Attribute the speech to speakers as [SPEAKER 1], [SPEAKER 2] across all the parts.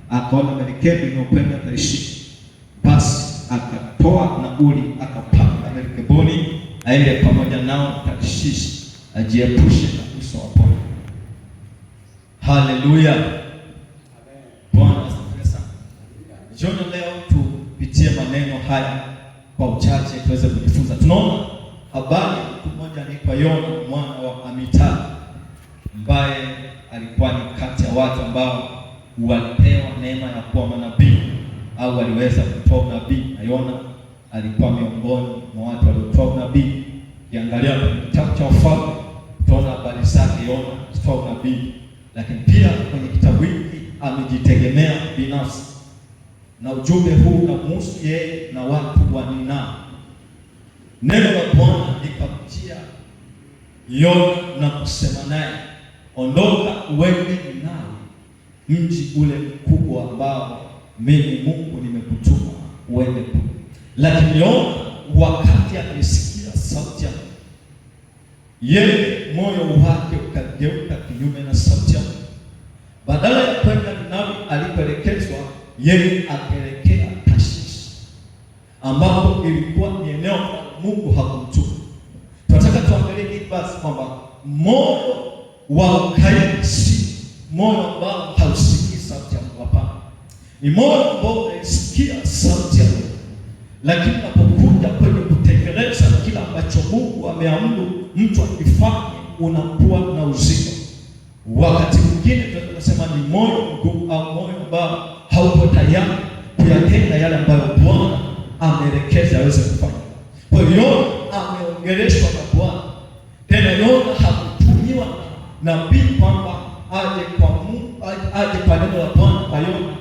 [SPEAKER 1] akaona merikebu inayokwenda Tarshishi, basi akatoa nauli akapanda merikebuni aende pamoja nao Tarshishi, ajiepushe na uso wa Bwana. Haleluya, Bwana asifiwe sana. Jioni leo tupitie maneno haya kwa uchache tuweze kujifunza. Tunaona habari mtu mmoja anaitwa Yona mwana wa Amitai, ambaye alikuwa ni kati ya watu ambao walipewa neema ya kuwa manabii au waliweza kutoa nabii, na Yona alikuwa miongoni mwa watu waliotoa nabii. Ukiangalia kwenye kitabu cha Wafalme utaona habari zake Yona kutoa nabii, lakini pia kwenye kitabu hiki amejitegemea binafsi, na ujumbe huu unamhusu yeye na watu wa Ninawi. Neno la Bwana likamjia Yona na kusema naye, ondoka uende Ninawi, mji ule mkubwa ambao mimi Mungu nimekutuma uende kule. Lakini Yona wakati akisikia sauti ya Mungu, yeye moyo wake ukageuka kinyume na sauti ya Mungu. Badala ya kwenda Ninawi alipoelekezwa, yeye akaelekea Tarshishi, ambapo ilikuwa ni eneo Mungu hakumtuma. Tunataka tuangalie hii basi kwamba moyo wa ukaidi si moyo ambao hausikii sauti ya Mungu. Hapana, ni moyo ambao unasikia sauti ya Mungu, lakini unapokuja kwenye kutekeleza kila ambacho Mungu ameamuru mtu akifanye, unakuwa na uzito. Wakati mwingine tunasema ni moyo mgumu au moyo ambao hauko tayari kuyatenda yale ambayo Bwana ameelekeza aweze kufanya. Kwa hiyo ameongeleshwa na Bwana. Tena Yona hakutumiwa na nabii kwamba aje kwa Mungu, aje kwa neno la Bwana kwa Yona,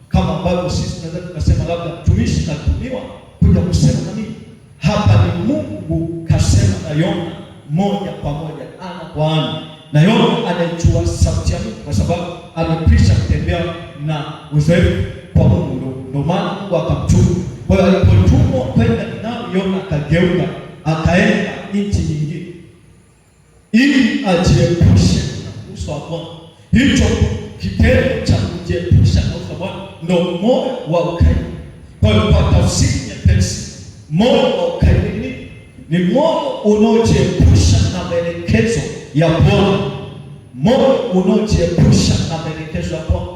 [SPEAKER 1] kama ambavyo sisi tunaweza tukasema labda mtumishi katumiwa kuja kusema na mimi. Hapa ni Mungu kasema na Yona moja kwa moja, ana kwa ana, na Yona anaichua sauti ya Mungu kwa sababu amekwisha kutembea na uzoefu kwa Mungu. Ndio maana Mungu akamtuma. Kwa hiyo alipotumwa kwenda Ninawi, Yona akageuka akaenda nchi nyingine ili ajiepushe na uso wa Bwana. Hicho kitendo cha kujiepusha na uso wa Bwana ndio moyo wa ukaidi. Kwa hiyo kwa tafsiri nyepesi, moyo wa ukaidi ni moyo unaojiepusha na maelekezo ya Bwana, moyo unaojiepusha na maelekezo ya Bwana.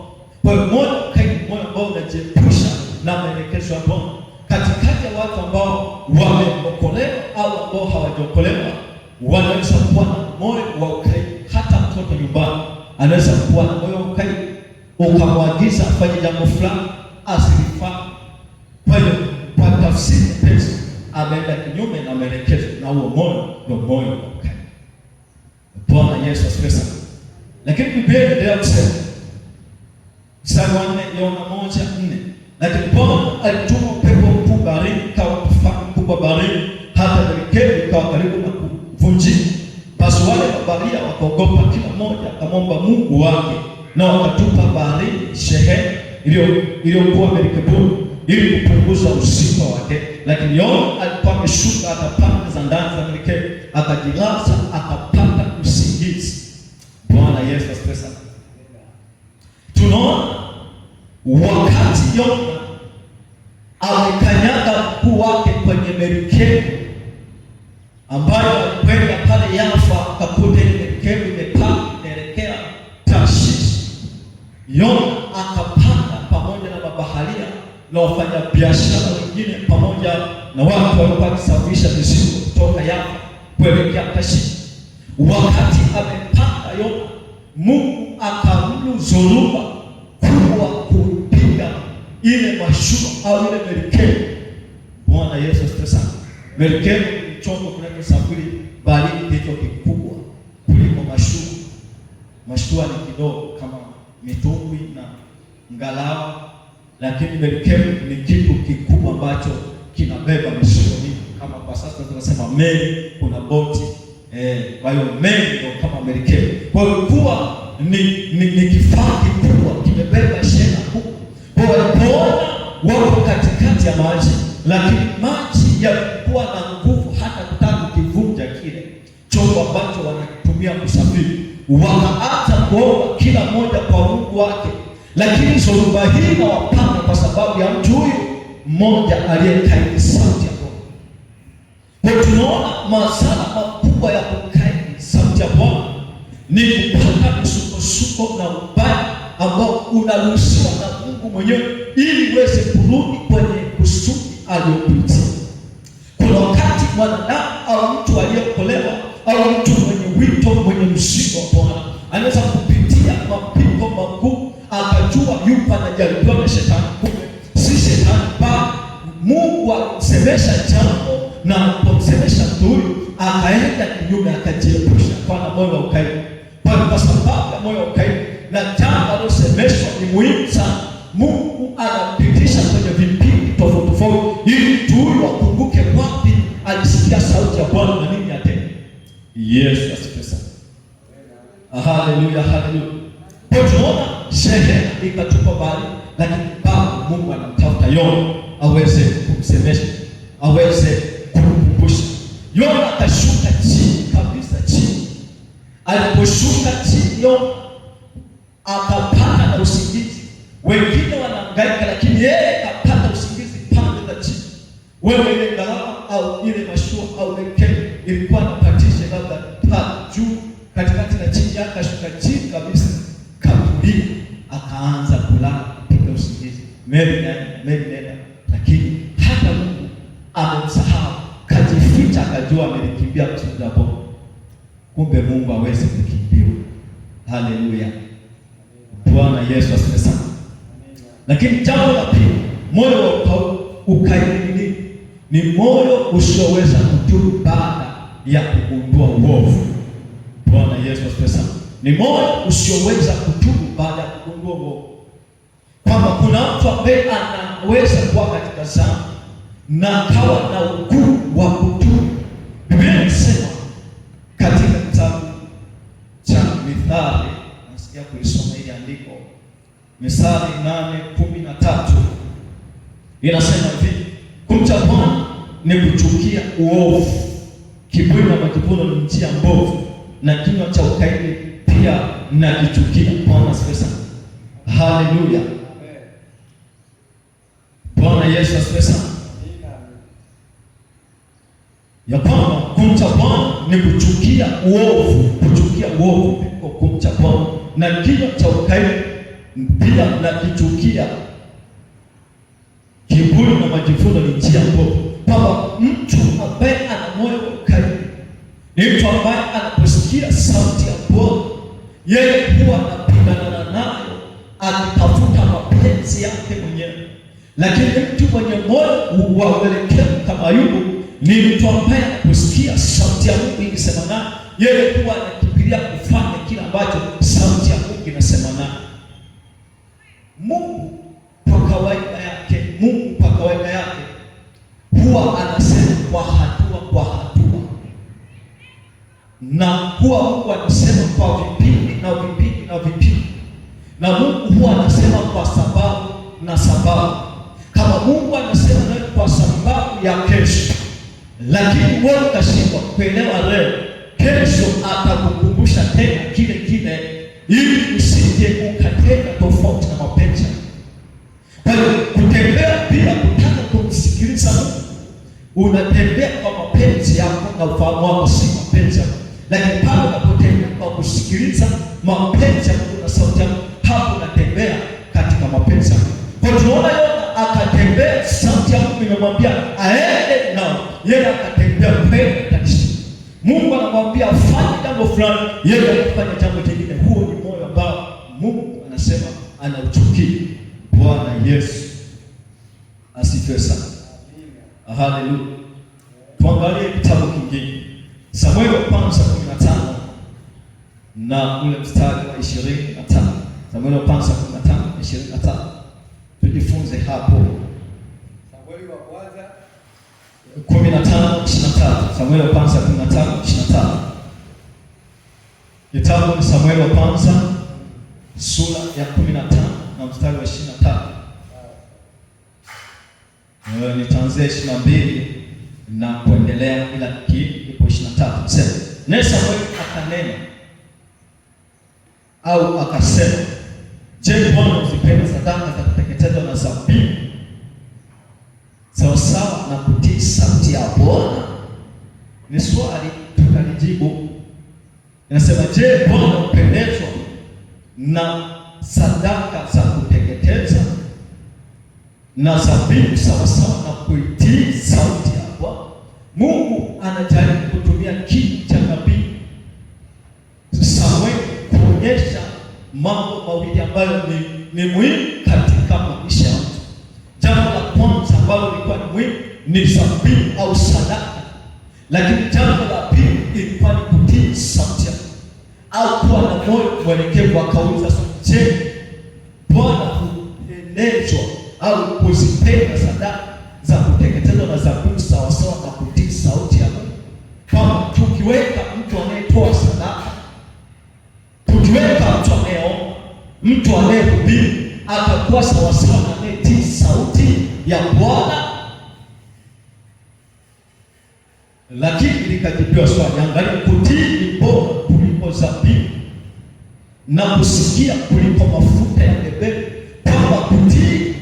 [SPEAKER 1] Kwa hiyo moyo wa ukaidi ni moyo ambao unajiepusha na maelekezo ya Bwana. Katikati ya watu ambao wameokolewa au ambao hawajaokolewa, wanaweza kuwa na moyo wa ukaidi. Hata mtoto nyumbani anaweza kuwa na moyo wa ukaidi, ukamwagiza afanye jambo fulani asilifanye. Kwa hiyo kwa tafsiri nyepesi, ameenda kinyume na maelekezo, na huo moyo ndio moyo wa ukaidi. Bwana Yesu asifiwe sana. Lakini Biblia inaendelea kusema mstari wa 4, Yona 1:4, lakini Bwana alituma upepo mkuu baharini, kawa tufani kubwa baharini, hata merikebu ikawa karibu na kuvunjika. Basi wale mabaharia wakaogopa, kila mmoja akamwomba Mungu wake, na wakatupa baharini shehena iliyokuwa merikebuni ili kupunguza uzito wake. Lakini Yona alikuwa ameshuka hata pande za ndani za merikebu, akajilaza akapata usingizi. Bwana Yesu asifiwe sana. Tunaona wakati Yona amekanyaga mguu wake kwenye merikebu ambayo alikwenda pale Yafa, akakuta ile merikebu imepaa inaelekea Tarshishi, Yona akapanda pamoja na mabaharia na wafanya biashara wengine pamoja na watu waliokuwa wakisafirisha mizigo kutoka Yafa kuelekea Tarshishi. Wakati amepanda Yona, Mungu akamru dhoruba kubwa kupiga ile mashua au ile merikebu. Bwana Yesu asifiwe sana. Merikebu ni chombo kinachosafiri baharini kilicho kikubwa kuliko mashua. Mashua ni kidogo kama mitumbwi na ngalawa, lakini merikebu ni kitu kikubwa ambacho kinabeba mizigo mingi. Kama kwa sasa tunasema meli, kuna boti, kwa hiyo meli ndio kama merikebu. Kwa hiyo kuwa ni kifaa kikubwa kimebeba shehena kubwa. Kwa hiyo walipoona wako katikati ya maji, lakini maji yalikuwa na nguvu hata kutaka kukivunja kile chombo ambacho wanakitumia kusafiri, wakaacha kuomba kila mmoja kwa Mungu wake. Lakini hizo Dhoruba hii inawapata kwa sababu ya mtu huyu mmoja aliyekaidi sauti ya Bwana. Kwa tunaona madhara makubwa ya kukaidi sauti ya Bwana ni kupata misukosuko na ubaya ambao unaruhusiwa na Mungu mwenyewe ili uweze kurudi kwenye kusudi aliyokuitia. Kuna wakati mwanadamu au mtu aliyeokolewa au mtu mwenye wito, mwenye mzigo wa Bwana anaweza kupitia mapigo makuu, akajua yupo anajaribiwa na shetani. Kumbe si shetani, bali Mungu alimsemesha jambo, na alipomsemesha mtu huyu akaenda kinyume, akajiepusha kwa moyo wa ukaidi. Kwa sababu ya moyo wa ukaidi na jambo alilosemeshwa ni muhimu sana, Mungu anapitisha kwenye vipindi tofauti tofauti ili mtu huyu akumbuke wapi alisikia sauti ya Bwana na nini atende. Yesu asifiwe sana. Haleluya, haleluya. Kwa tunaona shehe ikatupa bali, lakini bado Mungu anamtafuta Yona aweze kumsemesha, aweze kumkumbusha. Yona akashuka chini kabisa, chini. Aliposhuka chini Yona akapata na usingizi. Wengine wanahangaika, lakini yeye akapata usingizi pande za chini. Wewe ile ngalawa au ile mashua au ile ilikuwa inapatisha labda juu katikati na chini, akashuka chini kabisa, kapulia, akaanza kulala kupiga usingizi. Meli nenda, lakini hata Mungu amemsahau, kajificha, akajua amelikimbia kusudi la Bwana. Kumbe Mungu hawezi kukimbiwa. Haleluya, Bwana Yesu asifiwe sana. Lakini jambo la pili, moyo wa ukaidi ni moyo usioweza kutubu baada ya kugundua uovu. Bwana Yesu asifiwe sana. Ni moyo usioweza kutubu baada ya kugundua uovu, kwamba kuna mtu ambaye anaweza kuwa katika dhambi na akawa na ugumu wa kutubu. Biblia inasema katika kitabu cha Mithali, nasikia kulisoma ile andiko, Mithali 8:13 inasema hivi: kumcha Bwana ni kuchukia uovu, kiburi na majivuno ni njia mbovu, na kinywa cha ukaidi pia nakichukia. Bwana asifiwe sana. Haleluya, Bwana Yesu asifiwe sana. Ya kwamba kumcha Bwana ni kuchukia uovu, kuchukia uovu kwa kumcha Bwana, na kinywa cha ukaidi pia nakichukia. Kiburi na majivuno ni njia mbovu. Kwamba mtu ambaye ana moyo wa ukaidi ni mtu ambaye anaposikia sauti ya Bwana yeye huwa anapigana nayo, akitafuta mapenzi yake mwenyewe. Lakini mtu mwenye moyo wa uelekevu kama Ayubu ni mtu ambaye anaposikia sauti ya Mungu ikisema naye, yeye huwa anakimbilia kufanya kile ambacho sauti ya Mungu inasema naye. Mungu kwa kawaida yake huwa anasema kwa hatua kwa hatua, na huwa Mungu anasema kwa vipindi na vipindi na vipindi, na Mungu huwa anasema kwa sababu na sababu. Kama Mungu anasema nawe kwa sababu ya kesho, lakini wewe ukashindwa kuelewa leo, kesho atakukumbusha tena kile kile, ili usije ukatenda tofauti na mapenzi. Kwa hiyo kutembea bila kutaka kumsikiliza Mungu, unatembea kwa mapenzi yako na ufahamu wako si mapenzi yako. Lakini pale unapotembea kwa kusikiliza mapenzi yako na sauti yako, hapo unatembea katika mapenzi yako. Kwa tunaona Yona akatembea, sauti ya Mungu imemwambia aende nao, yeye akatembea mbele kabisa. Mungu anamwambia fanya jambo fulani, yeye anafanya jambo jingine. Huo ni moyo ambao Mungu anasema anauchukia. Bwana Yesu asifiwe sana. Haleluya. Tuangalie kitabu kingine, Samueli wa kwanza 15 na ule mstari wa 25. Samueli wa kwanza 15:25. Tujifunze hapo.
[SPEAKER 2] Samueli wa kwanza
[SPEAKER 1] 15:23. Samueli wa kwanza 15:23. Kitabu ni Samueli wa kwanza sura ya 15 na mstari wa 23. Nitaanzia 22 na kuendelea ila kipo 23. Sema, naye Samueli akanena au akasema, Je, Bwana uzipenda sadaka za kuteketezwa na zabibu sawasawa na kutii sauti ya Bwana? Ni swali tukalijibu. Inasema, je, Bwana upendezwa na sadaka za kuteketeza na zabibu sawasawa na kuitii sauti ya Bwana? Mungu anajaribu kutumia kinywa cha nabii Samueli kuonyesha mambo mawili ambayo ni muhimu katika maisha ya mtu. Jambo la kwanza ambalo lilikuwa ni muhimu ni zabibu au sadaka, lakini jambo la pili ilikuwa ni kutii sauti ya au kuwa na moyo mwelekevu. Akauliza, je, Bwana hupendezwa au kuzipenda sadaka za kuteketezwa na zabibu sawasawa na kutii sauti ya Mungu? Kama tukiweka mtu anayetoa sadaka, tukiweka mtu anayeomba, mtu anayehubiri, atakuwa sawasawa na anayetii sauti ya Bwana. Lakini likajibiwa swali, angalia, kutii ni bora kuliko zabibu na kusikia kuliko mafuta ya beberu. Kwamba kutii,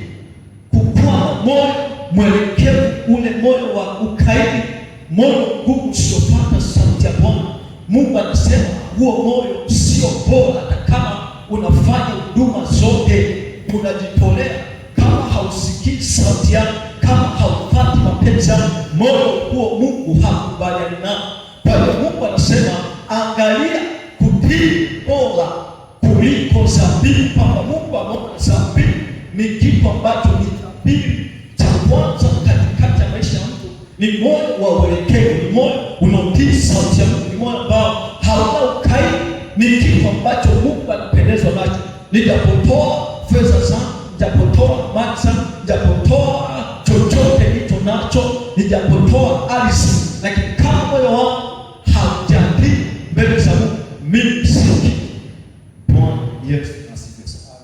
[SPEAKER 1] kukuwa na moyo mwelekevu, ule moyo wa ukaidi, moyo mgumu usiofuata sauti ya Bwana. Mungu anasema huo moyo sio bora. Hata kama unafanya huduma zote, unajitolea, kama hausikii sauti yake, kama haupati mapenzi yake, moyo huo Mungu hakubaliani nao. Kwa hiyo Mungu anasema, angalia, kutii bora kuliko zabibu. Kwamba Mungu ameona zabibu ni kitu ambacho ni dhabihu cha kwanza katikati ya maisha ya mtu. Ni moyo wa uelekevu, ni moyo unaotii sauti ya Mungu, ni moyo ambao hauna ukaidi. Ni kitu ambacho Mungu anapendezwa nacho. Nitapotoa fedha zangu, nitapotoa mali zangu, nitapotoa chochote nilicho nacho, nitapotoa ardhi, lakini kama moyo wangu haujatii mbele za Mungu, mimi si kitu. Bwana Yesu asifiwe sana.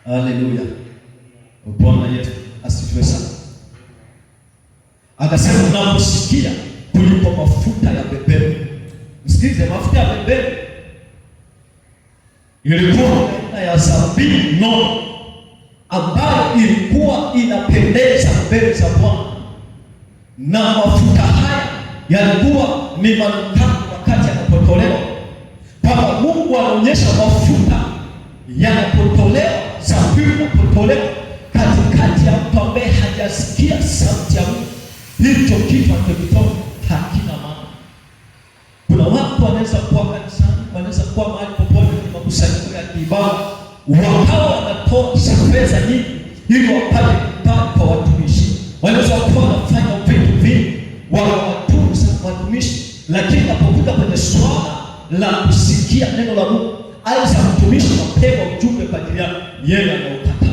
[SPEAKER 1] Amina. Haleluya. Bwana Yesu asifiwe sana. Akasema, unaposikia kuliko mafuta ya beberu. Msikize, mafuta ya beberu ilikuwa aina ya zabibu nono ambayo ilikuwa inapendeza mbele za Bwana, na mafuta haya yalikuwa ni manukato wakati yanapotolewa. Kwamba Mungu anaonyesha mafuta yanapotolewa, zabibu inapotolewa katikati ya mtu ambaye hajasikia sauti ya Mungu, hicho kitu anachokitoa hakina maana. Kuna watu wanaweza kuwa kanisani, wanaweza kuwa mahali popote kwenye makusanyiko ya kiibada, wakawa wanatoa fedha nyingi ili wapate kipato kwa watumishi. Wanaweza kuwa wanafanya vitu vingi, wanawatunza watumishi, lakini napokuja kwenye swala la kusikia neno la Mungu, aidha mtumishi apewa ujumbe kwa ajili yake, yeye anaukataa.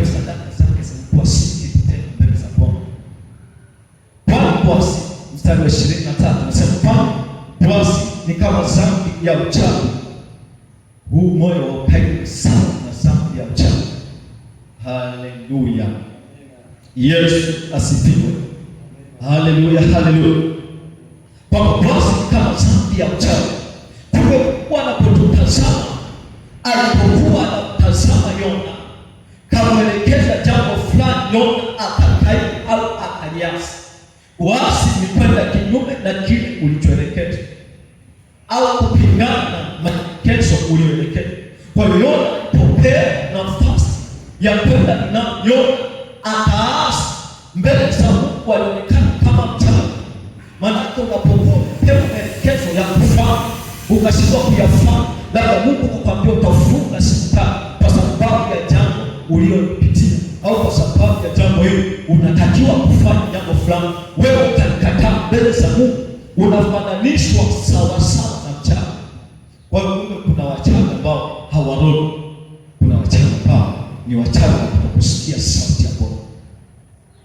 [SPEAKER 1] Sadaka zake zilikuwa si kitu tena mbele za Bwana. Kwani mstari wa 23 anasema, kwani basi ni kama dhambi ya uchawi, huu moyo wa ukaidi sawa na dhambi ya uchawi. Haleluya. Yesu asifiwe. Haleluya, haleluya. Kwamba basi ni kama dhambi ya uchawi. Kumbe Bwana anapotutazama, alipokuwa anamtazama Yona, kamwelekeza jambo fulani, Yona akakaidi au akaliasi. Uasi ni kwenda kinyume na kile ulichoelekeza au kupingana na maelekezo ulioelekeza. Kwa hiyo Yona alipopewa nafasi ya kwenda na Yona akaasi mbele za Mungu, alionekana kama mchawi. Maana unapokuwa umepewa maelekezo ya kufanya ukashindwa kuyafanya, labda Mungu kukwambia utafunga siku 3 kwa sababu ya jambo ulilopitia, au kwa sababu ya jambo hilo unatakiwa kufanya jambo fulani, wewe utalikataa mbele za Mungu, unafananishwa sawa sawa na mchawi. Kwa hiyo kuna wachawi ambao hawarogi, kuna wachawi ambao ni wachawi wa kusikia sauti ya Bwana.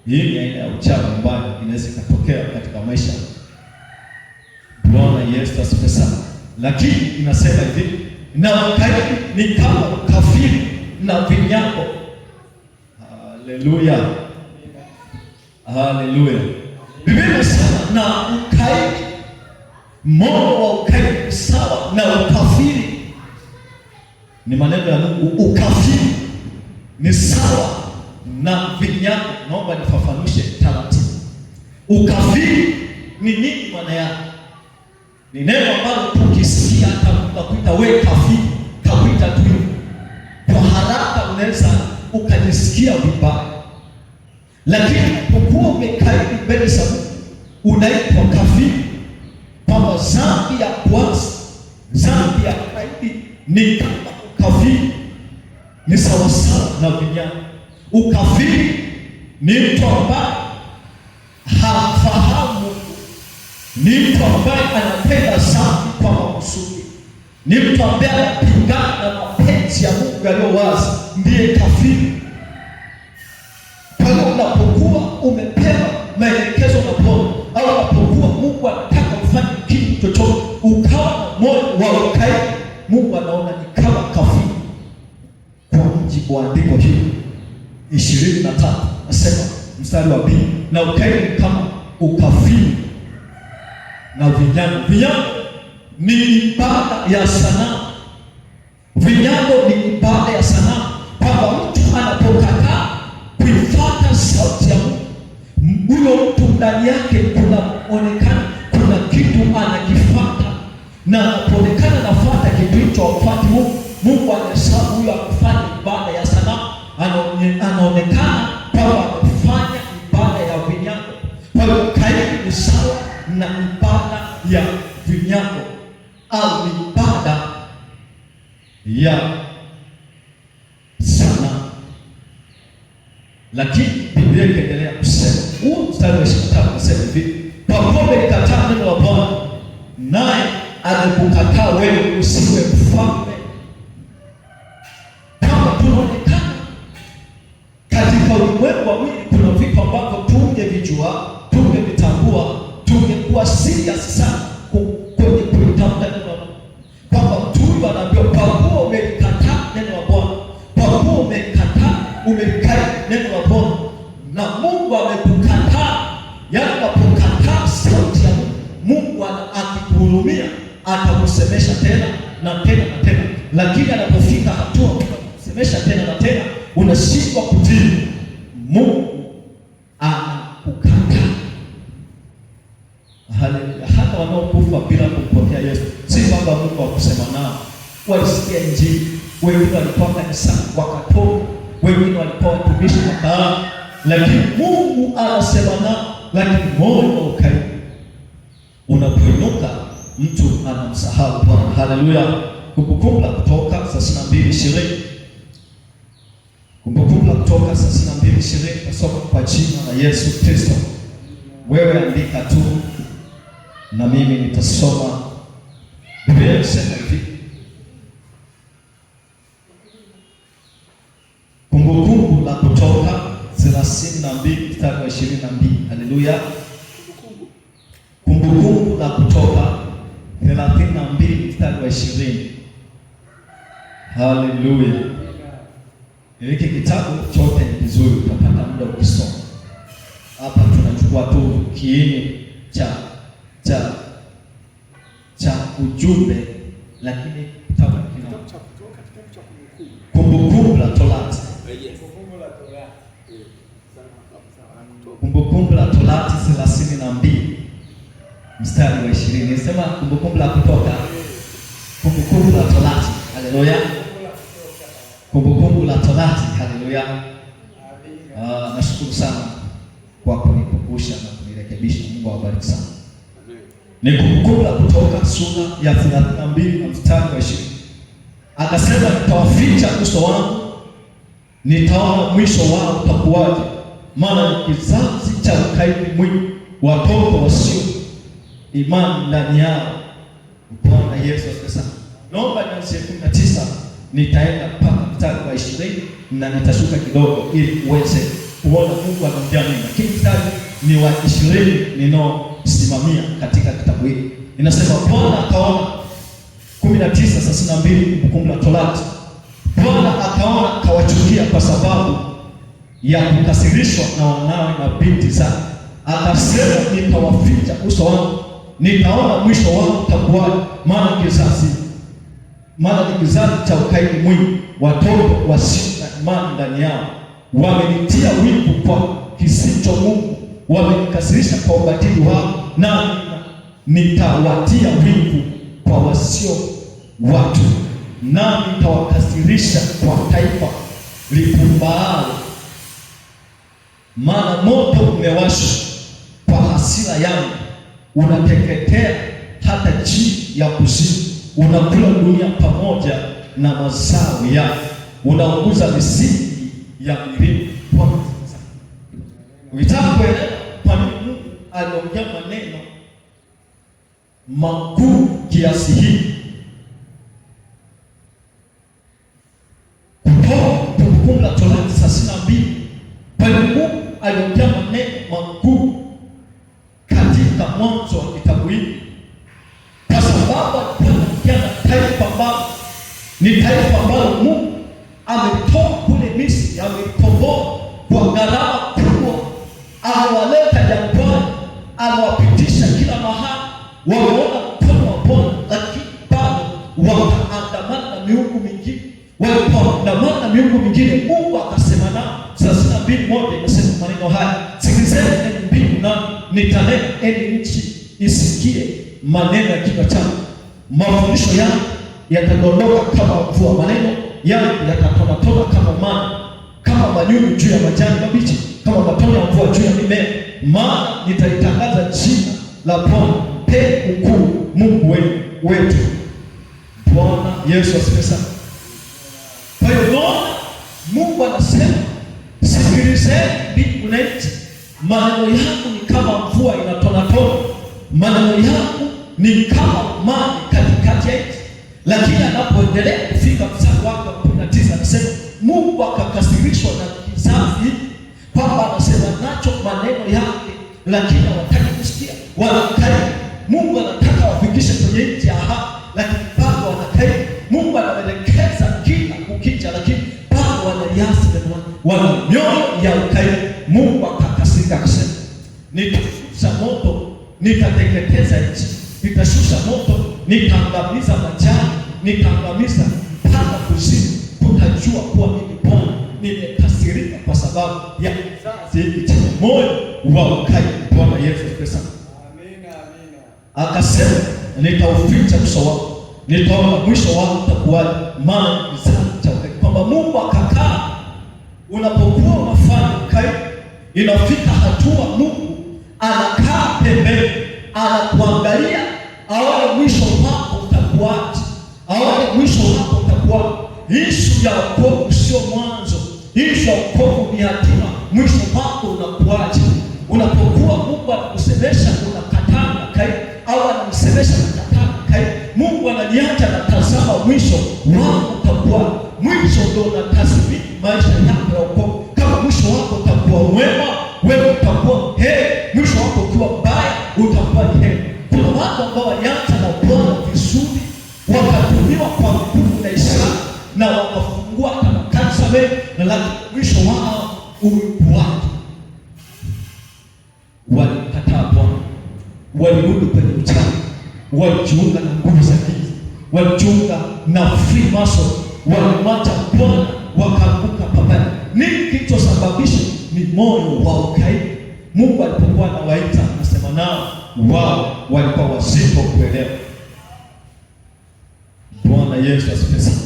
[SPEAKER 1] Hii ni aina ya uchawi ambayo inaweza ikatokea katika maisha. Bwana Yesu asifiwe sana. Lakini inasema hivi, na ukaidi ni kama ukafiri na vinyago. Haleluya, haleluya. Biblia inasema na ukaidi, moyo wa ukaidi sawa na ukafiri. ni maneno ya Mungu. Ukafiri ni sawa na vinyago. Naomba nifafanushe taratibu. Ukafiri ni nini maana yake? Ni neno ambalo tukisikia hata mtu akuita wewe kafiri, kakuita tu kwa haraka unaweza ukajisikia vibaya. Lakini unapokuwa umekaidi mbele za Mungu unaitwa kafiri. Kwamba dhambi ya kwanza, dhambi ya kaidi ni kama ukafiri, ni sawasawa na vinyago. Ukafiri ni mtu ambaye hafahamu Mungu, ni mtu ambaye anapenda dhambi kwa makusudi, ni mtu ambaye anapingana na mapenzi ya Mungu yaliyo wazi, ndiye kafiri. Kwa hiyo unapokuwa umepewa maelekezo na Bwana, au unapokuwa Mungu anataka kufanya kitu chochote ukawa na moyo wa ukaidi, Mungu anaona ni kama kafiri. Kwa mujibu wa andiko hili 23 nasema mstari wa 2, na ukaidi ni kama ukafiri na vinyago. Vinyago ni ibada ya sanamu. Vinyago ni ibada ya sanamu, kwamba mtu anapokataa kuifuata sauti ya Mungu, huyo mtu ndani yake kunaonekana kuna kitu anakifuata, na anapoonekana nafuata kitu hicho afuati Mungu, Mungu anahesabu huyo akufanya ibada ya sanamu, anaonekana kwamba amefanya ibada ya vinyago. Kwa hiyo kaidi ni sawa na ibada ya vinyago au ibada ya sanamu. Lakini Biblia inaendelea kusema, huu mstari wa 25 unasema hivi, kwa kuwa umekataa neno la Bwana, naye amekukataa wewe usiwe mfalme. Kama tunaonekana katika ulimwengu wa mwili, kuna vitu ambavyo tungevijua, tungevitambua, tungekuwa serious sana kwenye kulitamka neno la Mungu, kwamba mtu anaambiwa kwa kuwa umekataa neno la Bwana, kwa kuwa umekataa neno la Bwana na Mungu amekukataa. Yaani unapokataa sauti ya Mungu, Mungu akikuhurumia atakusemesha tena na tena na tena, lakini anapofika hatua kusemesha tena na tena unashindwa kutii, Mungu anakukataa. Haleluya. Hata wanaokufa bila kumpokea Yesu, si kwamba Mungu akusema nao, walisikia Injili, wengine walikuwa kanisani wakatoka, wengine walikuwa watumishi wakaaa, lakini Mungu anasema nao, lakini moyo wa ukaidi unapoinuka, mtu anamsahau Bwana. Haleluya. Kumbukumbu la Kutoka 32:20. Kumbukumbu la Kutoka 32:20, nasoma kwa jina la Yesu Kristo. Wewe andika tu na mimi nitasoma. Biblia inasema hivi, Kumbukumbu la Kutoka 32 mstari wa 22. Haleluya. Kumbukumbu la Kutoka 32 mstari wa 20. Haleluya. Hiki kitabu chote ni kizuri, utapata muda ukisoma. Hapa tunachukua tu kiini cha ujumbe, lakini kitabu cha Kumbukumbu la Torati. Kumbukumbu la Torati 32 mstari wa 20. Nisema Kumbukumbu la Kutoka, Kumbukumbu la Torati. Haleluya. Kumbukumbu la Torati. Haleluya. Nashukuru sana kwa kunikumbusha na kunirekebisha. Mungu awabariki sana. Ni Kumbukumbu la Kutoka sura ya 32 na mstari wa 20. Akasema, nitawaficha uso wangu, nitaona mwisho wao utakuwaje, maana ni kizazi cha ukaidi mwingi, watoto wasio imani ndani yao. Bwana Yesu asifiwe. Naomba nianzie 19, nitaenda mpaka mstari wa 20 na nitashuka kidogo ili uweze kuona Mungu anaongea nini. Lakini mstari ni wa 20 ninaosimamia katika kitabu hiki. Ninasema Bwana akaona 19:32 Kumbukumbu la Torati. Bwana akaona akawachukia kwa sababu ya kukasirishwa na wanawe na binti zake. Akasema, nitawaficha uso wangu, nitaona mwisho wao utakuwaje, maana kizazi maana ni kizazi cha ukaidi mwingi, watoto wasio na imani ndani yao. Wamenitia wivu kwa kisicho Mungu, wamenikasirisha kwa ubatili wao, nami nitawatia wivu kwa wasio watu, nami nitawakasirisha kwa taifa lipumbaalo. Maana moto umewashwa kwa hasira yangu, unateketea hata chini ya kuzimu, unakula dunia pamoja na mazao yake, unaunguza misingi ya milima. Ukitaka kuelewa kwa nini Mungu aliongea maneno makuu kiasi hii, kutoka Kumbukumbu la Torati 32, kwa hiyo Mungu aliongea maneno makuu katika mwanzo wa kitabu hiki, kwa sababu alikuwa anaongea na taifa ambalo ni taifa ambalo Mungu ametoa kule Misri, amekomboa kwa gharama kubwa, amewaleta jangwani, amewapitisha kila mahali, wameona mkono wa Bwana, lakini bado wakaandamana na miungu mingine. Walipoandamana na miungu mingine, Mungu akasema nao. 32:1 inasema maneno haya: sikilizeni enyi mbingu, nami nitanena, enyi nchi isikie maneno ya kinywa changu. Mafundisho yangu yatadondoka kama mvua, maneno yangu yatatonatona kama maji, kama manyunyu juu ya majani mabichi, kama matone ya mvua juu ya mimea. Maana nitalitangaza jina la Bwana, ukuu Mungu wetu. Bwana Yesu asifiwe sana. Kwa hiyo naona Mungu anasema, sikilizeni mbingu na nchi, maneno yangu ni kama mvua inatonatona, maneno yangu ni kama maji katikati ya nchi. Lakini anapoendelea kufika mstari wake wa 19 anasema Mungu akakasirishwa na kizazi hiki, kwamba anasema nacho maneno yake, lakini hawataki kusikia, wanakaidi. Mungu anataka wafikishe kwenye nchi ya ahadi, lakini bado wanakaidi. Mungu anaelekeza kila kukicha, lakini bado wanaliasi, wana mioyo ya ukaidi. Mungu akakasirika akasema, nitashusha moto, nitateketeza nchi, nitashusha moto, nitaangamiza majani, nitaangamiza mpaka kuzimu. Kutajua kuwa mimi Bwana nimekasirika kwa sababu ya kizazi hiki chenye moyo wa ukaidi. Bwana Yesu Kristo, amina, amina. Akasema, nitauficha uso wako, nitaona mwisho wako utakuwaje, maana kizazi cha ukaidi. Kwamba Mungu akakaa, unapokuwa unafanya ukaidi, inafika hatua Mungu anakaa pembeni, anakuangalia, aone mwisho wako utakuwaje, aone mwisho wako utakuwaje. Ishu ya wokovu sio mwanzo, ishu ya wokovu ni hatima. Mwisho wako unakuwaje? Unapokuwa Mungu anakusemesha unakataa ukaidi, au anamsemesha unakataa ukaidi, Mungu ananiacha na tazama mwisho wako utakuwaje. Mwisho ndio unatathmini maisha yako ya wokovu. Kama mwisho wako utakuwa mwema, wewe utakuwa heri. Mwisho wako ukiwa mbaya, utakuwa ni heri. Kuna watu ambao walianza na Bwana vizuri, wakatumiwa kwa nguvu na ishara, na wakafungua hata makanisa mengi, na lakini mwisho wao ulikuwaje? Walikataa Bwana, walirudi kwenye uchawi, walijiunga na nguvu za giza, walijiunga na Freemason, walimwacha Bwana, wakaanguka pabaya. Nini kilichosababisha? Ni moyo wa ukaidi. Mungu alipokuwa anawaita, anasema nao, wao walikuwa wazito kuelewa. Bwana Yesu asifiwe.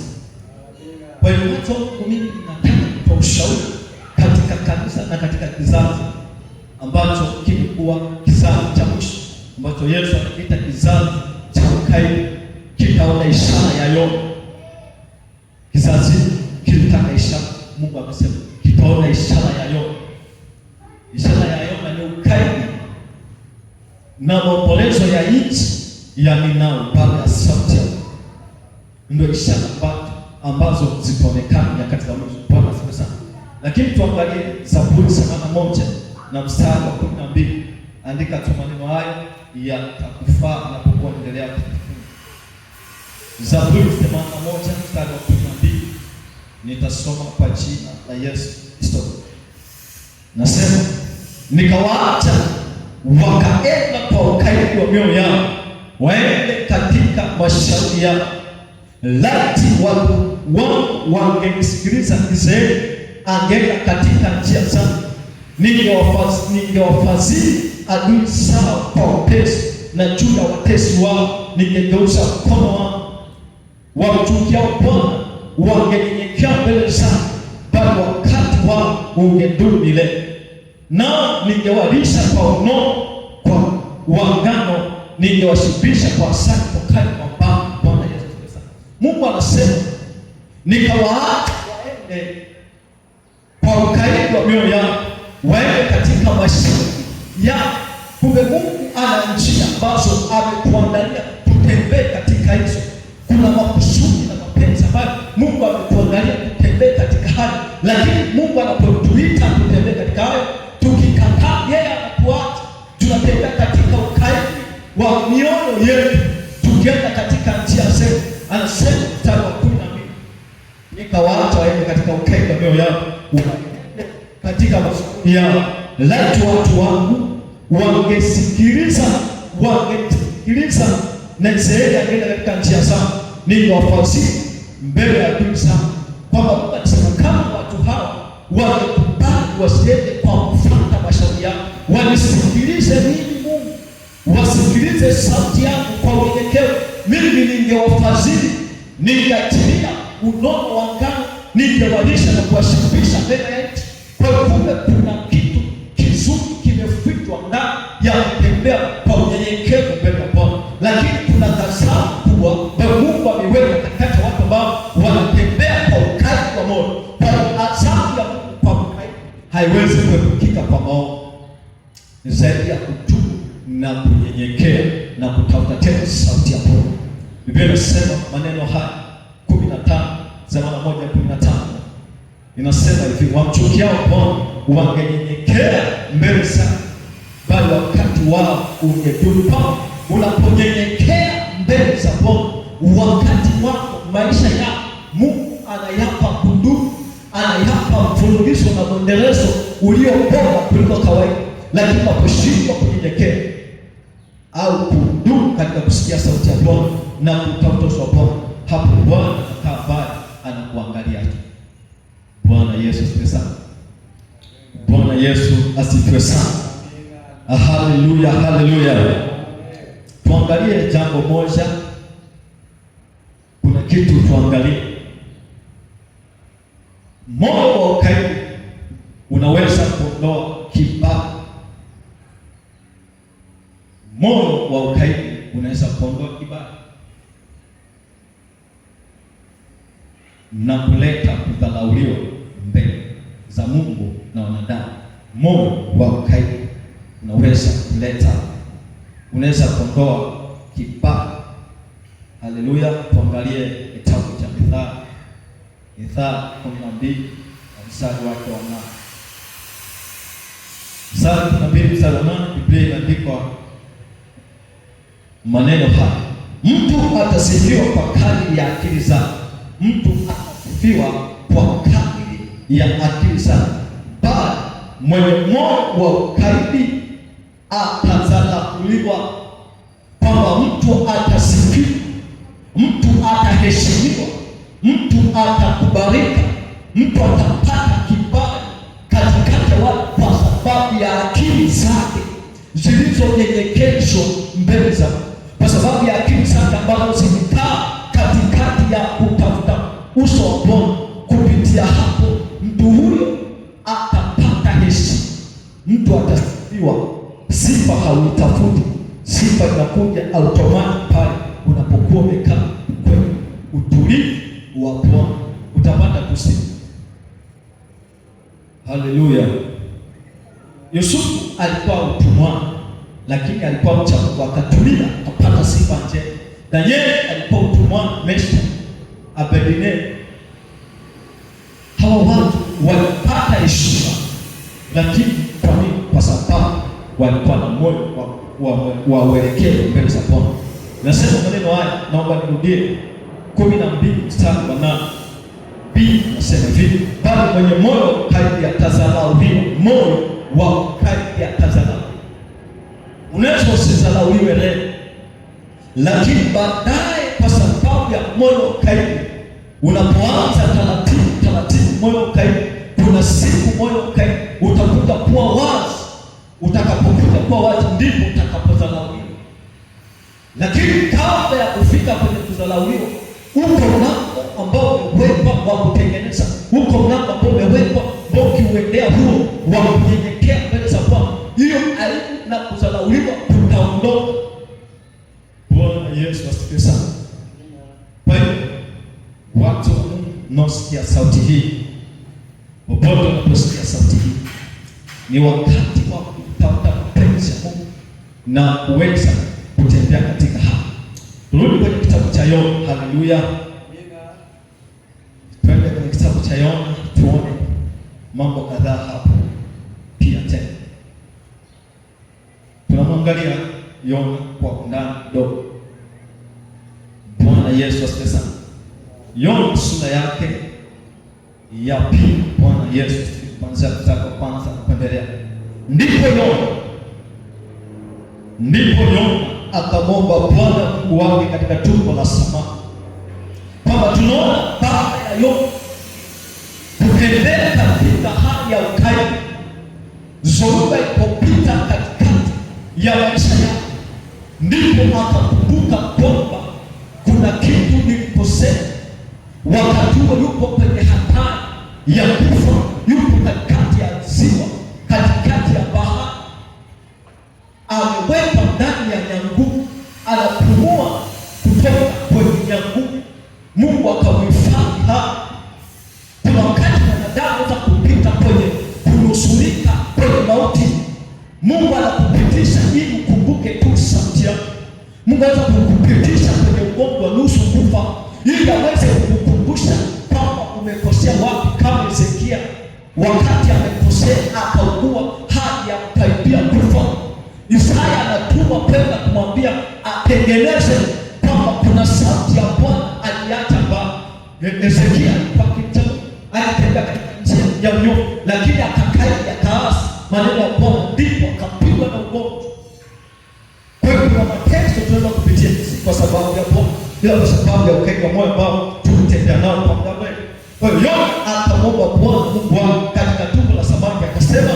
[SPEAKER 1] Kwa hiyo mimi nataka kutoa ushauri katika kanisa na katika kizazi ambacho kilikuwa kizazi cha mwisho, ambacho Yesu anakiita kizazi cha ukaidi. Kitaona ishara ya Yona. Kizazi kilitaka ishara, Mungu akasema kitaona ishara ya Yona. Ishara ya Yona ni ukaidi na maombolezo ya nchi ya Ninawi baada ya sauti ya Mungu. Ndio ishara ambazo zitaonekana nyakati za mwisho. Bwana asifiwe sana. Lakini tuangalie Zaburi 81 na mstari wa 12. Andika tu maneno haya yatakufaa unapokuwa endelea kujifunza. Zaburi 81 mstari wa 12. Nitasoma kwa jina la Yesu Kristo. Nasema, nikawaacha wakaenda kwa ukaidi wa mioyo yao, waende katika mashauri yao, laiti watu wangu wangenisikiliza, Israeli angeenda katika njia zangu, ningewafadhili adui zao kwa upesi, na juu ya watesi wao ningegeuza mkono wangu. Wamchukiao Bwana wangenyenyekea mbele zangu, bali wakati wao ungedumu milele. Nao ningewalisha kwa unono wa ngano, ningewashibisha kwa asali tokani mwa mbao. Bwana Yesu Kristo. Mungu anasema nikawaacha waende kwa ukaidi wa mioyo yao, waende katika mashimo yao. Kumbe Mungu ana njia ambazo ametuandalia tutembee katika hizo. Kuna makusudi na mapenzi ambayo Mungu ametuandalia tutembee katika hayo, lakini Mungu anapotuita tutembee katika hayo, tukikataa yeye anatuacha. Tunatembea katika ukaidi wa mioyo yetu, tukienda katika njia zetu. Anasema mstari wa 12, nikawaacha waende katika ukaidi wa mioyo yao, waende katika makusudi yao. Laiti watu wangu wangesikiliza na Israeli angeenda katika njia zao, ningewafadhili mbele ya adui zao. Kwamba Mungu anasema kama watu hawa wangekubali wasiende kwa kufuata mashauri yao, wanisikilize mimi Mungu, wasikilize sauti yangu kwa unyenyekevu, mimi ningewafadhili, ningeachilia unono wa ngano, ningewalisha na kuwashibisha mbele ya nchi. Kwa hiyo kumbe kuna kitu kizuri kimefichwa ndani ya kutembea kwa unyenyekevu mbele ya Bwana, lakini kuna dhambi kubwa ambayo Mungu ameweka katikati ya watu ambao wanatembea kwa ukaidi wa moyo. Kwa adhabu ya Mungu kwa ukaidi haiwezi kuepukika kwa maovu, ni zaidi ya kutubu na kunyenyekea na kutafuta tena sauti ya Bwana. Biblia inasema maneno haya 15:11-15 inasema hivi, wamchukiao Bwana wangenyenyekea mbele zake, bali wakati wao ungedumu. Unaponyenyekea mbele za Bwana, wakati wako, maisha yako, Mungu anayapa kudumu, anayapa mfululizo na mwendelezo ulio bora kuliko kawaida. Lakini unaposhindwa kunyenyekea au kudumu katika kusikia sauti ya Bwana na kutafuta uso wa Bwana, hapo Bwana atakaa mbali, anakuangalia tu. Bwana Yesu asifiwe sana. Bwana Yesu asifiwe sana. Haleluya, haleluya. Tuangalie jambo moja, kuna kitu tuangalie. Moyo wa ukaidi unaweza kuondoa kibali. Moyo wa ukaidi unaweza kuondoa kibali na kuleta kudharauliwa mbele za Mungu na wanadamu. Moyo wa ukaidi unaweza kuondoa kibali. Haleluya. Tuangalie kitabu cha Mithali 12 mstari wake wa 8. Mithali 12 mstari wa 8, Biblia inaandikwa maneno haya: mtu atasifiwa kwa kadiri ya akili zake, mtu atasifiwa kwa kadiri ya akili zake, bali mwenye moyo wa ukaidi atadharauliwa. Kwamba mtu atasifiwa, mtu ataheshimiwa, mtu atakubalika, mtu atapata kibali katikati ya watu kwa sababu ya akili zake zilizonyenyekezwa mbele za Mungu, kwa sababu ya akili zake ambazo zimekaa katikati ya kutafuta uso wa Bwana. Kupitia hapo mtu huyo atapata heshima, mtu atasifiwa. Sifa hauitafuti, sifa inakuja automatic pale unapokuwa umekaa kwenye utulivu wa Bwana, utapata kusifu. Haleluya. Yusufu alikuwa utumwani, lakini alikuwa mcha Mungu, akatulia, akapata sifa njema. Danieli alikuwa utumwani, Meshaki, Abednego. Hawa watu walipata heshima, lakini kwa nini? Kwa sababu walikuwa na moyo wa uelekeo mbele za Bwana. Nasema maneno haya, naomba nirudie 12 mstari wa 8. Biblia inasema hivi, bali mwenye moyo ukaidi atadharauliwa. Moyo wa ukaidi atadharauliwa. Unaweza usidharauliwe leo, lakini baadaye kwa sababu sababu ya moyo ukaidi. Unapoanza taratibu moyo ukaidi, kuna siku moyo ukaidi utakuja kuwa wazi. Utakapokuja kuwa wazi ndipo utakapodharauliwa. Lakini kabla ya kufika kwenye kudharauliwa, uko mlango ambao umewekwa wa kutengeneza, uko mlango ambao umewekwa ambao ukiuendea huo wa kunyenyekea mbele za Bwana, hiyo aibu na kudharauliwa utaondoka. Bwana Yesu asifiwe sana. Kwa hiyo watu wa Mungu mnaosikia sauti hii, popote unaposikia sauti hii, ni wakati wa kutafuta mapenzi ya Mungu na kuweza kutembea katika haki. Turudi kwenye kitabu cha Yona. Haleluya. Twende kwenye kitabu cha Yona tuone mambo kadhaa hapo pia tena. Tunamwangalia Yona kwa undani kidogo. Bwana Yesu asifiwe sana. Yona sura yake ya pili. Bwana Yesu kuanzia mstari wa kwanza na kuendelea. Ndipo Yona akamwomba Bwana Mungu wake katika tumbo la samaki. Kwamba tunaona baada ya Yona kutembea katika hali ya ukaidi, zoruba ilipopita katikati ya maisha yake, ndipo akakumbuka kwamba kuna kitu nilikosea. Wakati huo yupo kwenye hatari ya kufa, yupo katikati ya ziwa, katikati ya bahari, amewekwa ndani ya nyangumi, anapumua kutoka kwenye nyangumi. Mungu akamhifadhi hapa. Kuna wakati wanadamu anaweza kupita kwenye kunusurika kwenye mauti, Mungu anakupitisha ili ukumbuke tu sauti yake. Mungu anaweza kukupitisha kwenye ugonjwa nusu kufa ili aweze kukukumbusha kwamba umekosea wapi, kama Hezekia wakati amekosea akaugua hadi akaribia kufa. Isaya anatumwa kwenda kumwambia atengeneze kwamba kuna sauti ya Bwana aliacha mbali. Hezekia alikuwa kitendo, alitembea katika njia ya unyofu, lakini akakaidi, akaasi maneno ya Bwana, ndipo akapigwa na ugonjwa. Kwa hiyo kuna mateso tunaweza kupitia kwa sababu ya Bwana, bila kwa sababu ya ukaidi wa moyo ambao tulitembea nao kwa muda mrefu. Kwa hiyo Yona akamwomba Bwana Mungu wake katika tumbo la samaki, akasema,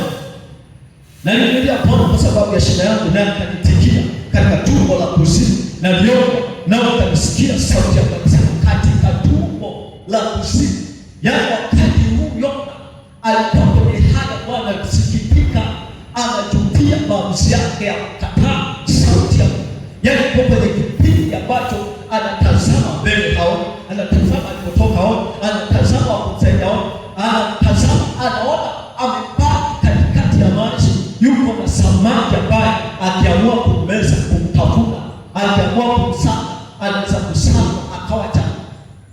[SPEAKER 1] na nilimlilia Bwana kwa sababu ya shida yangu, naye akanitikia katika tumbo la kuzimu, na niliomba naye akanisikia sauti yake akisema, katika tumbo la kuzimu. Yaani wakati huu Yona alikuwa kwenye hali Bwana akisikitika, anajutia maamuzi yake ya kukataa sauti ya Mungu. Yaani kwa kwenye kipindi ambacho anatazama mbele haoni, anatazama alipotoka haoni, anatazama wakumsaidia haoni, anatazama anaona amepaki katikati ya maji, yuko na samaki ambaye akiamua kummeza, kumtafuna, akiamua kumsaka, anaweza kusaka akawa chakula.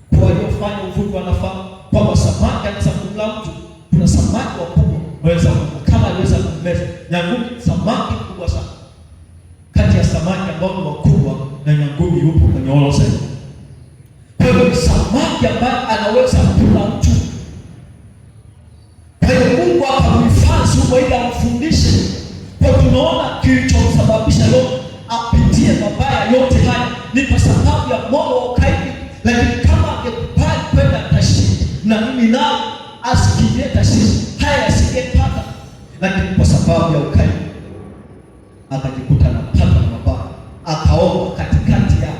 [SPEAKER 1] Kwa waliofanya uvuvi wanafahamu kwamba samaki anaweza kumla mtu. Kuna samaki wakubwa waweza kama aliweza kummeza nyangumi. Samaki mkubwa sana kati ya samaki ambao ni wakubwa na nyangumi yupo kwenye orodha. Kwa hiyo samaki ambaye anaweza kula mtu. Kwa hiyo Mungu akamhifadhi huko ili amfundishe. Kwa tunaona kilichomsababisha Yona apitie mabaya yote haya ni kwa sababu ya moyo wa ukaidi. Lakini kama angekubali kwenda Tarshishi, na mimi nao asikimbie Tarshishi, haya asingepata. Lakini kwa sababu ya ukaidi akajikuta anapata mabaya, akaomba katikati ya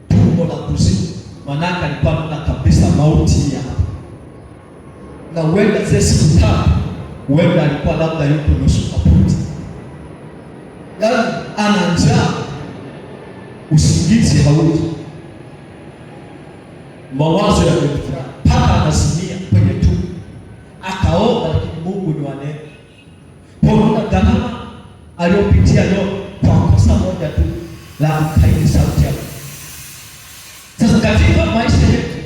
[SPEAKER 1] tumbo la kuzimu. Manaka alikuwa anaona kabisa mauti ya hapa, na huenda zile siku tatu, huenda alikuwa labda yuko nusu kaputi, yaani ana njaa, usingizi hauji, mawazo yamejaa mpaka anazimia kwenye tumbo. Akaomba, lakini Mungu ni wa neema. Kwa gharama aliyopitia Yona kwa kosa moja tu la kukaidi sauti yake. Sasa katika maisha yetu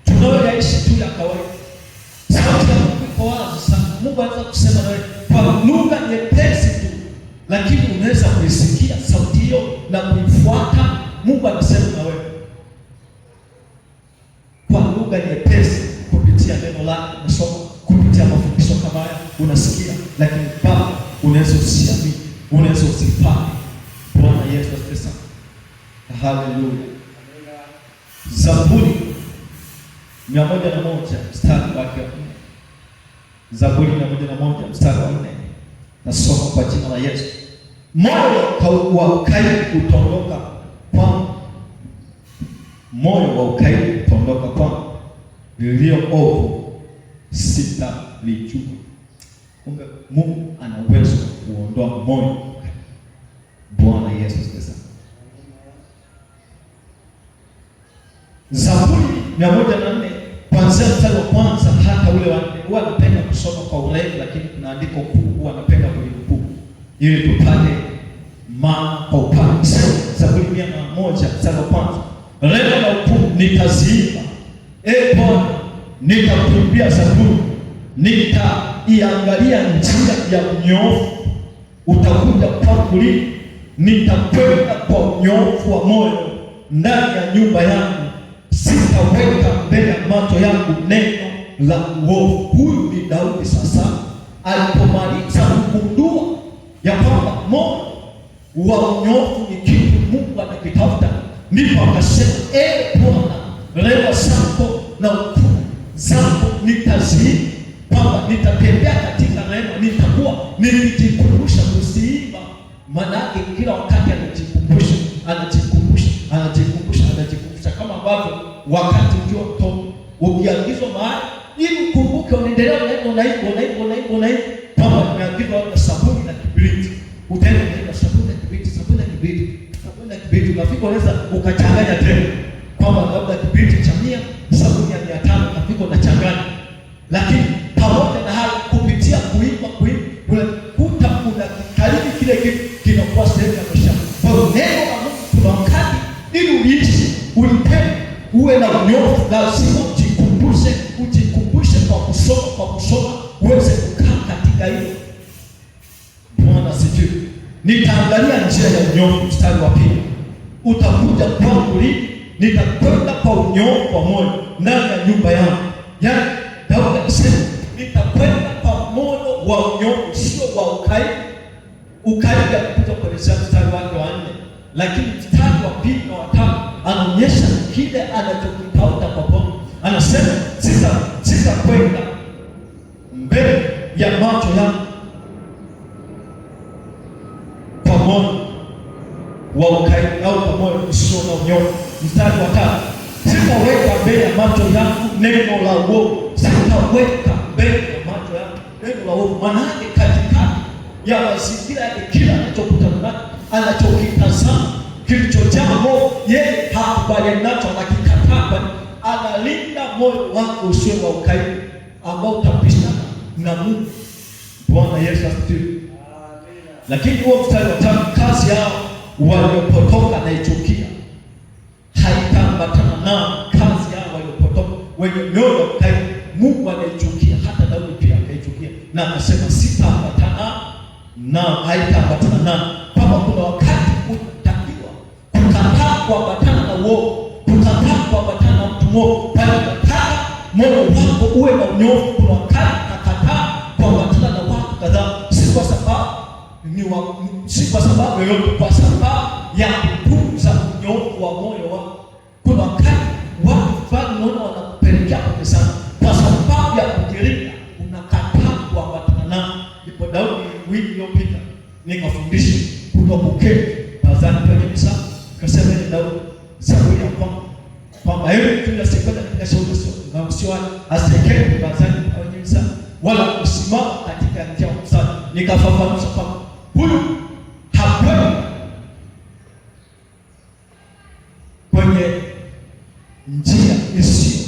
[SPEAKER 1] tunayoishi tu ya kawaida, sauti ya Mungu iko wazi sana. Mungu anaweza kusema na wewe kwa lugha nyepesi tu, lakini unaweza kuisikia sauti hiyo na kuifuata. Mungu anasema na wewe kwa lugha nyepesi kupitia neno lake, unasoma kupitia mafundisho kama haya, unasikia, lakini bado unaweza usiamini, unaweza usipate. Bwana Yesu asifiwe sana. Haleluya. Zaburi 101 mstari wake wa 4. Zaburi 101 mstari wa 4. Nasoma kwa jina la Yesu. Moyo wa ukaidi utaondoka kwangu, moyo wa ukaidi utaondoka kwangu, lilio ovu sitalijua. Kumbe Mungu ana uwezo kuondoa moyo. Bwana Yesu asifiwe. Zaburi 104 kuanzia mstari wa kwanza hata ule wa 4. Huwa napenda kusoma kwa urefu, lakini kuna andiko kuu huwa napenda kulikuu ili tupate maana kwa upana. Zaburi 101 mstari wa kwanza. Rehema na hukumu nitaziimba, Bwana nitakuimbia zaburi, nitaiangalia njia ya unyoofu. Utakuja kwangu lini? Nitakwenda kwa unyoofu wa moyo ndani ya nyumba yangu, sitaweka mbele ya macho yangu neno la uovu. Huyu ni Daudi sasa alipomaliza kugundua ya kwamba moyo wa unyoofu ni kitu Mungu anakitafuta, ndipo akasema, Bwana rehema zako na hukumu zako nitaziimba, kwamba nitatembea katika rehema, nitakuwa nikijikumbusha kuziimba. Manake kila wakati anajikumbusha kama ambavyo wakati ukiwa mtoto ukiagizwa mahali ili ukumbuke, unaendelea unaimba kama umeagizwa na sabuni na kibiriti, utaenda na sabuni na kibiriti, unafika unaweza ukachanganya tena kwamba labda kibiriti cha 100 sabuni ya 500 unafika unachanganya. Lakini pamoja na hayo, kupitia kuimba unakuta karibu kile kitu kinakuwa sehemu ya maisha. Kwa hiyo neno la Mungu kuna wakati ili uishi ulipende uwe na unyofu, lazima ujikumbushe kwa kusoma uweze kukaa katika hiyo. Bwana sifiwe. Nitaangalia njia ya unyofu, mstari wa 2. Utakuja kwangu lini? Nitakwenda kwa unyofu wa moyo ndani ya nyumba yangu. Yaani Daudi alisema nitakwenda kwa moyo wa unyofu, sio wa ukaidi. Ukaidi alikuja kuelezea mstari wake wa 4, lakini mstari wa 2 na wa 5 anaonyesha kile anachokitafuta kwa Bwana. Anasema sitakwenda mbele ya macho yangu kwa moyo wa ukaidi au kwa moyo usio na unyofu. Mstari wa 5, sitaweka mbele ya macho yangu neno la uovu. Sitaweka mbele ya macho yangu neno la uovu. Maana yake katikati ya mazingira yake, kila anachokutana nacho, anachokitazama kilichojaa moyo, yeye hakubaliani nacho, anakikataa. Analinda moyo wako usio wa ukaidi ambao utapishana na Mungu. Bwana Yesu asifiwe. Lakini huo mstari wa 5, kazi yao waliopotoka na ichukia, haitaambatana nao. Kazi yao waliopotoka, wenye mioyo ya ukaidi, Mungu anaichukia. Hata Daudi pia akaichukia na akasema sitaambatana nao, haitaambatana nao. Kama kuna wakati utakiwa kukataa kuambatana na uovu, kukataa kuambatana na mtu mwovu, bali kukataa moyo wako uwe na unyofu. Kuna wakati nakataa kuambatana na watu kadhaa, si kwa sababu yoyote, kwa sababu ya kupunguza unyofu wa moyo wako. Kuna wakati watu fulani unaona wanakupelekea kwenye sana, kwa sababu ya kujirinda unakataa kuambatana nao. Ndipo Daudi wiki iliyopita nikafundisha kutokuketi barazani kwenye misa, kasema ni Daudi Zaburi ya kwamba yeye kila siku katika shauri na usio asiketi barazani kwenye misa wala kusimama katika njia ya msali. Nikafafanua kwamba huyu hakwenda kwenye njia isiyo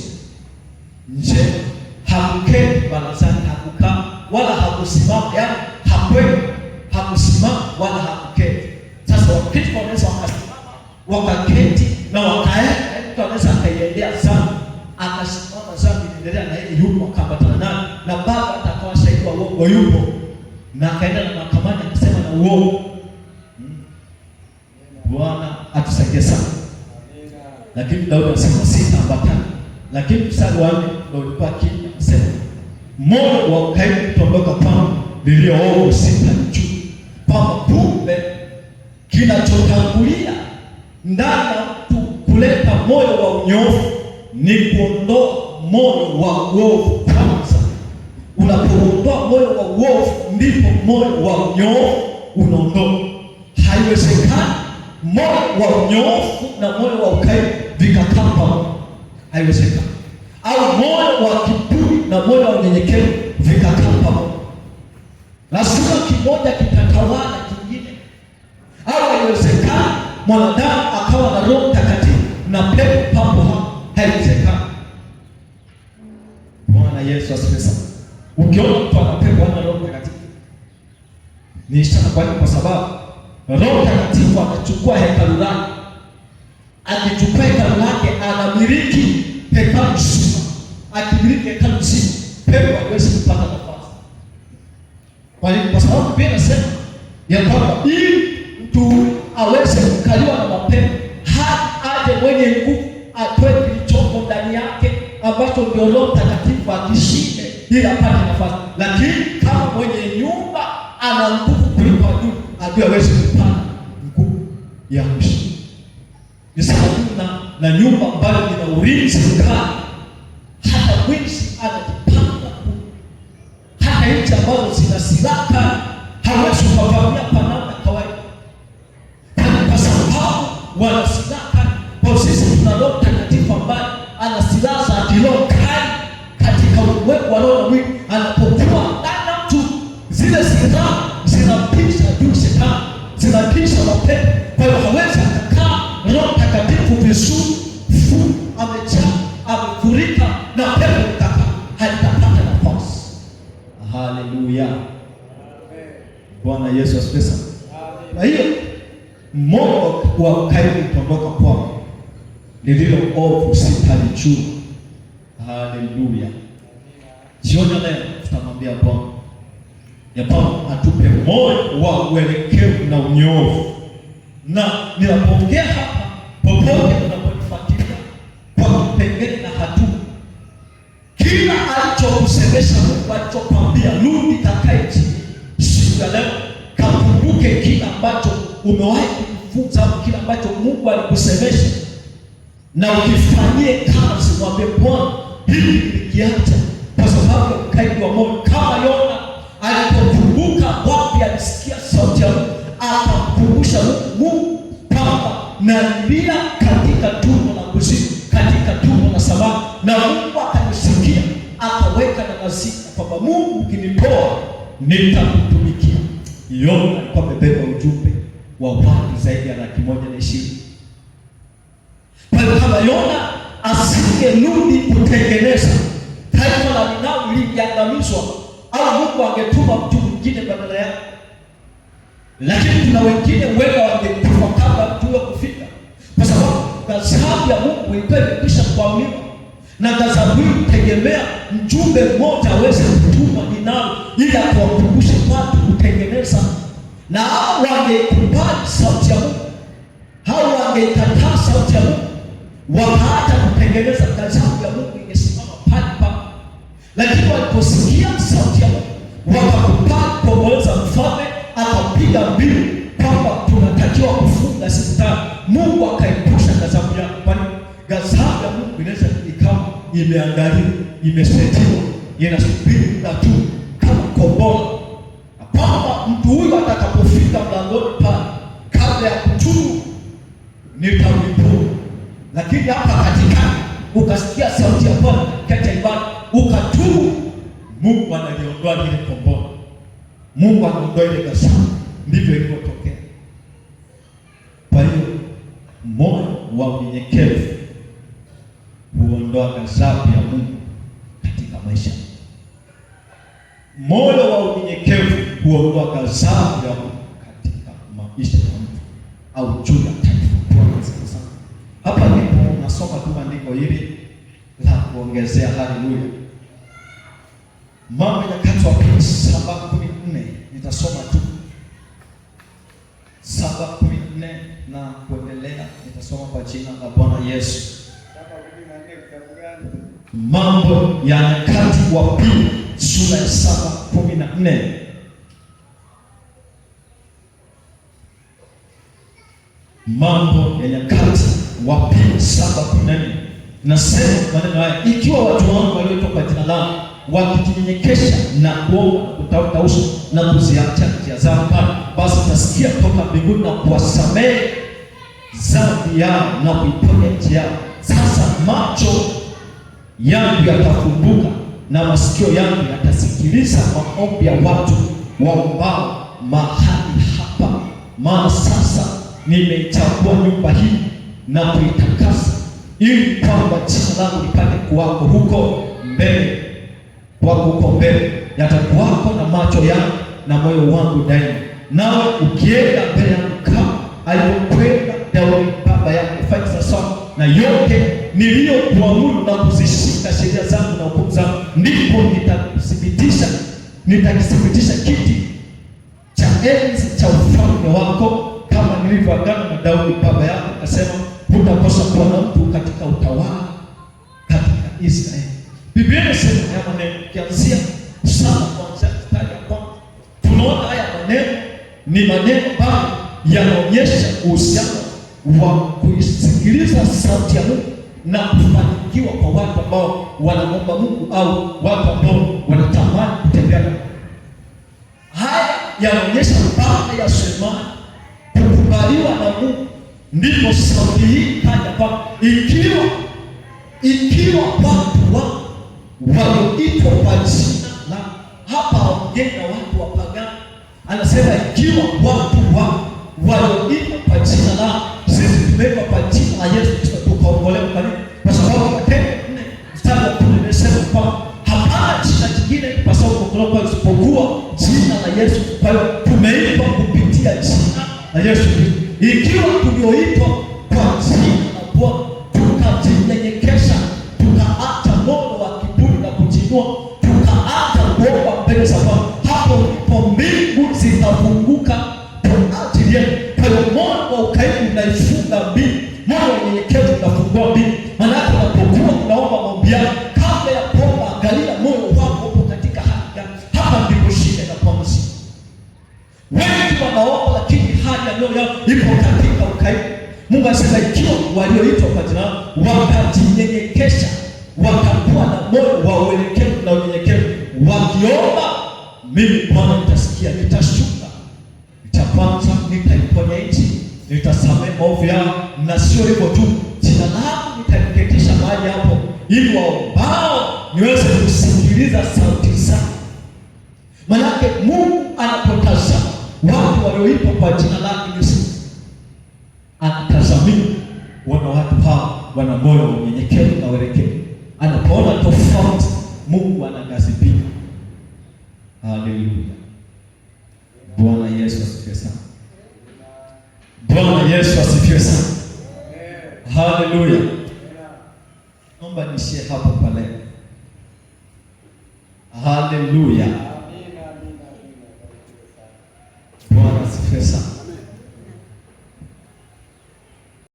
[SPEAKER 1] njema, hakuketi barazani, hakukaa wala hakusimama, yaani hakwenda, hakusimama wala hakuketi. Sasa wakati wanaweza wakasimama wakaketi na wakaenda, mtu anaweza akaiendea zambi, akasimama zambi inaendelea na yeye yupo, akaambatana naye, na baba atakawa shahidi wa uongo yupo, na akaenda na mahakamani akasema na uongo. Bwana atusaidie sana. Lakini Daudi anasema sitaambatana. Lakini mstari wa 4 ndio ulikuwa kimya, akasema moyo wa ukaidi utaondoka kwangu, lilio ovu sitalijua. Kwamba kumbe kinachotangulia ndani ya mtu kuleta moyo wa unyoofu ni kuondoa moyo wa uovu kwanza. Unapoondoa moyo wa uovu, ndipo moyo wa unyoofu unaondoka. Haiwezekani moyo wa unyoofu na moyo wa ukaidi vikakaa pamoja, haiwezekani. Au moyo wa kiburi na moyo wa unyenyekevu vikakaa pamoja. Lazima kimoja kitatawala kingine. Au haiwezekani mwanadamu akawa na Roho Mtakatifu na pepo papo hapo, haiwezekani. Bwana Yesu asifiwe sana. Ukiona mtu ana pepo ana Roho Mtakatifu ni ishara. Kwa sababu Roho Mtakatifu anachukua hekalu lake, akichukua hekalu lake anamiliki hekalu zima. Akimiliki hekalu zima, pepo hawezi kupata nafasi. Kwa sababu Biblia inasema ya kwamba ili mtu aweze kukaliwa na mapepo, hadi aje mwenye nguvu atoe kilichoko ndani yake, ambacho ndio Roho Mtakatifu akishinde ili apate nafasi. Lakini kama mwenye nyumba ana nguvu kuliko adui hawezi kupata nguvu ya kushinda. Ni sababu na nyumba ambayo ina ulinzi mkali, hata mwizi anajipanga. Hata nchi ambazo zina silaha hawezi kuvamia panana kawaida, kwa sababu wana silaha. Kwa sisi tuna Roho Mtakatifu ambaye ana silaha za kiroho kali katika ulimwengu wa roho na mwili. Anapokuwa ndani mtu, zile silaha zinapisha juu shetani, zinapisha mapepo. Kwa hiyo hawezi akakaa Roho Mtakatifu vizuri, amejaa, amefurika na pepo litaka halitapata nafasi. Haleluya, Bwana Yesu asifiwe sana. Na hiyo moyo wa ukaidi kuondoka kwao, lililo ovu sitalijua. Haleluya. Jioni leo tutamwambia Bwana ya kwamba atupe moyo wa uelekevu na unyoofu. Na ninapoongea hapa, popote unaponifuatilia kwa kipengele na hatua, kila alichokusemesha Mungu, alichokwambia rudi kakae chini siku ya leo, kakumbuke kila ambacho umewahi kujifunza, kila ambacho Mungu alikusemesha, na ukifanyie kazi. Mwambie Bwana, hili nilikiacha kwa sababu ya ukaidi wa moyo. Kama Yona alipokumbuka wapi alisikia sauti ya Mungu, akamkumbusha Mungu kwamba nalia katika tumbo la kuzimu, katika tumbo la samaki, na Mungu akanisikia, akaweka na naziri kwamba Mungu, ukinitoa nitakutumikia. Yona alikuwa amebeba ujumbe wa watu zaidi ya 120,000. Kwa hiyo kama Yona asingerudi kutengeneza, taifa la Ninawi lingeangamizwa, au Mungu angetuma mtu mwingine badala yake. Lakini kuna wengine wenda wangekufa kabla mtu huyo kufika, kwa sababu ghadhabu ya Mungu ilikuwa imekwisha kuamriwa, na ghadhabu hii tegemea mjumbe mmoja aweze kutuma Ninawi ili akuwakumbushe watu kutengeneza. Na hao wangekubali sauti ya Mungu, hao wangekataa sauti ya Mungu, wakaacha kutengeneza, ghadhabu ya Mungu ingesimama pale pale. Lakini waliposikia sauti ya Mungu, wakakubali kuongoza. Mfalme akapiga mbiu kwamba tunatakiwa kufunga siku 5. Mungu akaipusha ghadhabu yake, kwani ghadhabu ya Mungu inaweza ikawa imeangaliwa, imesetiwa, inasubiri muda tu kama kombora, kwamba mtu huyu atakapofika mlangoni pale, kabla ya kutubu nitamlipua. Lakini hapa katikati ukasikia sauti ya Bwana katika ibada, ukatubu, Mungu analiondoa ile kombora, Mungu anaondoa ile ghadhabu. Ndivyo ilivyotokea. Kwa hiyo moyo wa unyenyekevu huondoa ghadhabu ya Mungu katika maisha. Moyo wa unyenyekevu huondoa ghadhabu ya Mungu katika maisha ya mtu au juu ya taifa. Hapa ndipo nasoma tu andiko hili la kuongezea. Haleluya. Mambo ya Nyakati wa Pili 7:14, nitasoma tu 7:14 na kuendelea, nitasoma kwa jina la Bwana Yesu. Mambo ya Nyakati wa Pili sura ya 7:14. Mambo ya Nyakati wa pili 7:14 nasema maneno haya, ikiwa watu wangu walioitwa kwa jina langu wakijinyenyekesha na kuomba na kutafuta uso na kuziacha njia zao mbaya, basi utasikia toka mbinguni na kuwasamehe dhambi yao na kuiponya nchi yao. Sasa macho yangu yatafumbuka na masikio yangu yatasikiliza maombi ya watu waombao mahali hapa, maana sasa nimeichagua nyumba hii na kuitakasa, ili kwamba jina langu lipate kuwako huko mbele, wako huko mbele, yatakuwako na macho yangu na moyo wangu daima. Nawe ukienda mbele yangu kama alivyokwenda Daudi baba yako, fanya sawasawa na yote niliyokuamuru na kuzishika sheria zangu na hukumu zangu, ndipo nitakithibitisha kiti cha enzi cha ufalme wako, kama nilivyoagana na Daudi baba yako, akasema hutakosa kuwa na mtu katika utawala katika Israeli. Biblia inasema haya maneno kianzia sana kuanzia mstari wa kwanza. Tunaona haya maneno ni maneno ambayo yanaonyesha uhusiano wa kuisikiliza sauti ya Mungu na kufanikiwa kwa watu ambao wanaomba Mungu au watu ambao wanatamani kutembea na Mungu. Haya yanaonyesha baada ya Sulemani kukubaliwa na Mungu, ndipo sauti hii kaja kwa ikiwa watu wa walioitwa kwa jina la, hapa ongea na watu wapagani, anasema ikiwa watu wa walioitwa kwa jina la, sisi tumewekwa kwa jina la Yesu Kristo tukaokolewa. Kwa nini? Kwa sababu Matendo 4:10 inasema kwamba hapana jina jingine pasao kuokolewa kwa isipokuwa jina la Yesu. Kwa hiyo tumeitwa kupitia jina la Yesu Kristo. Ikiwa tulioitwa kwa jina la Bwana tukajinyenyekesha, tukaacha moyo wa kiburi na kujinua, tukaacha kuomba mbele za Bwana, hapo ndipo mbingu zitafunguka kwa ajili yetu. Kwa hiyo moyo wa ukaimu unaifunga mbingu, moyo wa unyenyekevu unafungua mbingu. Maana yake unapokuwa unaomba maombi yako, kabla ya kuomba angalia moyo wako upo katika hali gani. Hapa ndipo shida inapoanza. Wengi wanaomba lakini hali ya moyo yao ipo katika ukaimu. Mungu anasema ikiwa walioitwa kwa jina langu wakajinyenyekesha, wakakuwa na moyo wa uelekevu na unyenyekevu, wakiomba, mimi Bwana nitasikia, nitashuka, nitapanza, nitaiponya nchi, nitasamehe maovu yao, na sio hivyo tu, jina langu nitaketisha mahali hapo, ili waombao niweze kusikiliza sauti zao. Manake Mungu anapotazama watu walioitwa kwa jina lake, anatazamia wana watu hawa wana moyo wa unyenyekevu na uelekevu. Anapoona tofauti, Mungu anagazibika. Haleluya! Bwana Yesu asifiwe sana. Bwana Yesu asifiwe sana. Haleluya! Naomba nishie hapo pale. Haleluya! Bwana asifiwe sana.